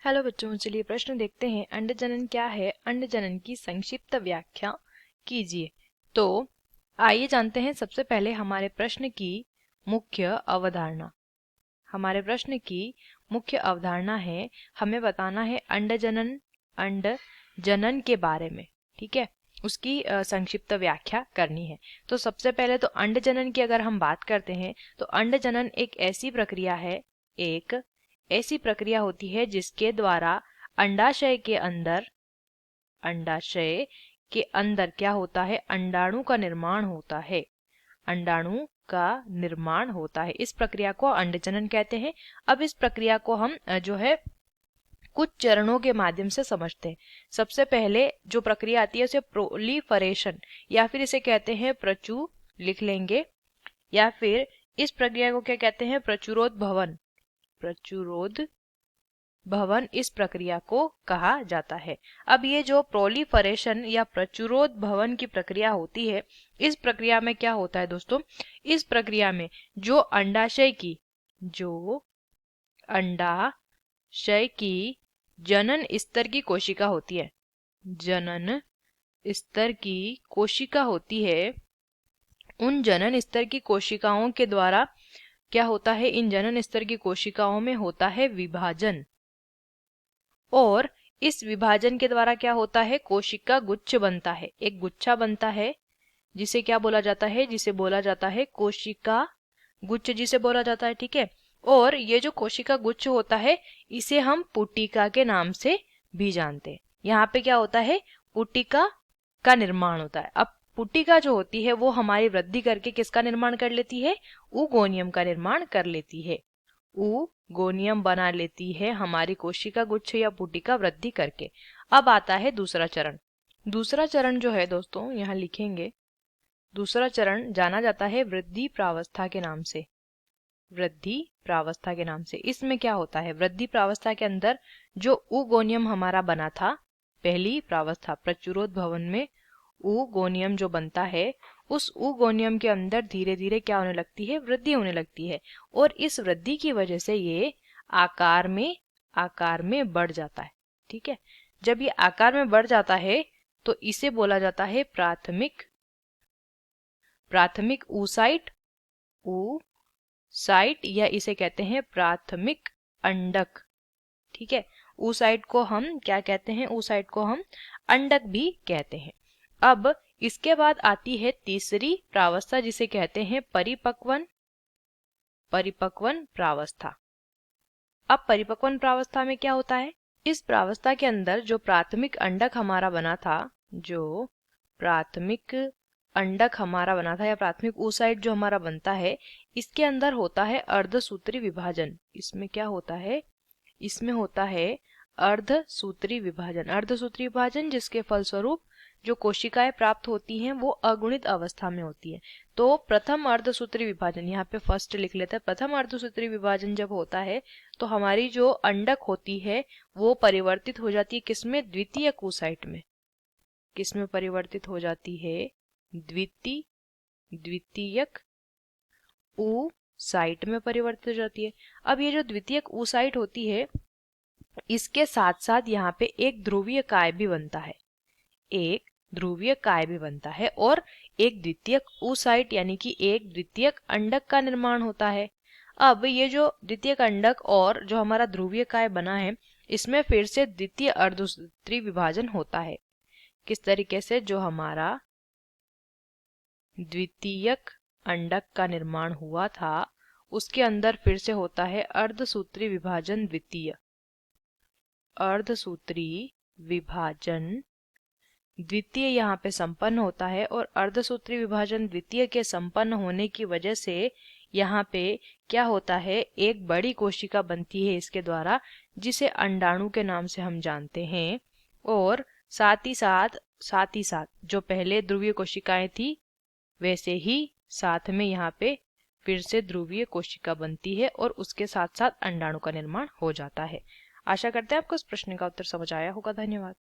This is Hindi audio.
हेलो बच्चों, चलिए प्रश्न देखते हैं। अंडजनन क्या है? अंडजनन की संक्षिप्त व्याख्या कीजिए। तो आइए जानते हैं सबसे पहले हमारे प्रश्न की मुख्य अवधारणा। हमारे प्रश्न की मुख्य अवधारणा है, हमें बताना है अंडजनन के बारे में। ठीक है, उसकी संक्षिप्त व्याख्या करनी है। तो सबसे पहले तो अंडजनन की अगर हम बात करते हैं तो अंडजनन एक ऐसी प्रक्रिया है, एक ऐसी प्रक्रिया होती है जिसके द्वारा अंडाशय के अंदर क्या होता है? अंडाणु का निर्माण होता है। अंडाणु का निर्माण होता है, इस प्रक्रिया को अंडजनन कहते हैं। अब इस प्रक्रिया को हम जो है कुछ चरणों के माध्यम से समझते हैं। सबसे पहले जो प्रक्रिया आती है उसे प्रोलीफरेशन या फिर इसे कहते हैं लिख लेंगे, या फिर इस प्रक्रिया को क्या कहते हैं? प्रचुरोद भवन इस प्रक्रिया को कहा जाता है। अब ये जो प्रोलीफरेशन या प्रचुरोद भवन की प्रक्रिया होती है, इस प्रक्रिया में क्या होता है दोस्तों? इस प्रक्रिया में जो अंडाशय की जनन स्तर की कोशिका होती है, जनन स्तर की कोशिका होती है, उन जनन स्तर की कोशिकाओं के द्वारा क्या होता है? इन जनन स्तर की कोशिकाओं में होता है विभाजन, और इस विभाजन के द्वारा क्या होता है? कोशिका गुच्छ बनता है, एक गुच्छा बनता है, जिसे क्या बोला जाता है? जिसे बोला जाता है कोशिका गुच्छ, जिसे बोला जाता है। ठीक है, और ये जो कोशिका गुच्छ होता है इसे हम पुटिका के नाम से भी जानते हैं। यहाँ पे क्या होता है? पुटिका का निर्माण होता है। अब पुटिका जो होती है वो हमारी वृद्धि करके किसका निर्माण कर लेती है? ऊगोनियम का निर्माण कर लेती है, ऊगोनियम बना लेती है हमारी कोशिका गुच्छ या पुटिका वृद्धि करके। अब आता है दूसरा चरण। दूसरा चरण जो है दोस्तों, यहाँ लिखेंगे, दूसरा चरण जाना जाता है वृद्धि प्रावस्था के नाम से। वृद्धि प्रावस्था के नाम से इसमें क्या होता है? वृद्धि प्रावस्था के अंदर जो ऊगोनियम हमारा बना था, पहली प्रावस्था प्रचुरोद भवन में ऊगोनियम जो बनता है, उस ऊगोनियम के अंदर धीरे धीरे क्या होने लगती है? वृद्धि होने लगती है, और इस वृद्धि की वजह से ये आकार में बढ़ जाता है। ठीक है, जब ये आकार में बढ़ जाता है तो इसे बोला जाता है प्राथमिक ऊसाइट या इसे कहते हैं प्राथमिक अंडक। ठीक है, ऊसाइट को हम क्या कहते हैं? ऊसाइट को हम अंडक भी कहते हैं। अब इसके बाद आती है तीसरी प्रावस्था, जिसे कहते हैं परिपक्वन प्रावस्था। अब परिपक्वन प्रावस्था में क्या होता है? इस प्रावस्था के अंदर जो प्राथमिक अंडक हमारा बना था, या प्राथमिक ऊसाइट जो हमारा बनता है, इसके अंदर होता है अर्धसूत्री विभाजन। इसमें क्या होता है? इसमें होता है अर्धसूत्री विभाजन, जिसके फलस्वरूप जो कोशिकाएं प्राप्त होती हैं वो अगुणित अवस्था में होती है। तो प्रथम अर्धसूत्री विभाजन, यहाँ पे फर्स्ट लिख लेते हैं। प्रथम अर्धसूत्री विभाजन जब होता है तो हमारी जो अंडक होती है वो परिवर्तित हो जाती है किसमें? द्वितीयक ऊसाइट में। किसमें परिवर्तित हो जाती है? द्वितीयक ऊसाइट में परिवर्तित हो जाती है। अब ये जो द्वितीयक ऊसाइट होती है, इसके साथ साथ यहाँ पे एक ध्रुवीय काय भी बनता है, और एक द्वितीयक ऊसाइट यानी कि एक द्वितीयक अंडक का निर्माण होता है। अब ये जो द्वितीयक अंडक और जो हमारा ध्रुवीय काय बना है, इसमें फिर से द्वितीय अर्धसूत्री विभाजन होता है। किस तरीके से? जो हमारा द्वितीयक अंडक का निर्माण हुआ था उसके अंदर फिर से होता है अर्धसूत्री विभाजन द्वितीय यहाँ पे संपन्न होता है, और अर्धसूत्री विभाजन द्वितीय के संपन्न होने की वजह से यहाँ पे क्या होता है? एक बड़ी कोशिका बनती है इसके द्वारा, जिसे अंडाणु के नाम से हम जानते हैं। और साथ ही साथ जो पहले ध्रुवीय कोशिकाएं थी, वैसे ही साथ में यहाँ पे फिर से ध्रुवीय कोशिका बनती है, और उसके साथ साथ अंडाणु का निर्माण हो जाता है। आशा करते हैं आपको इस प्रश्न का उत्तर समझ आया होगा। धन्यवाद।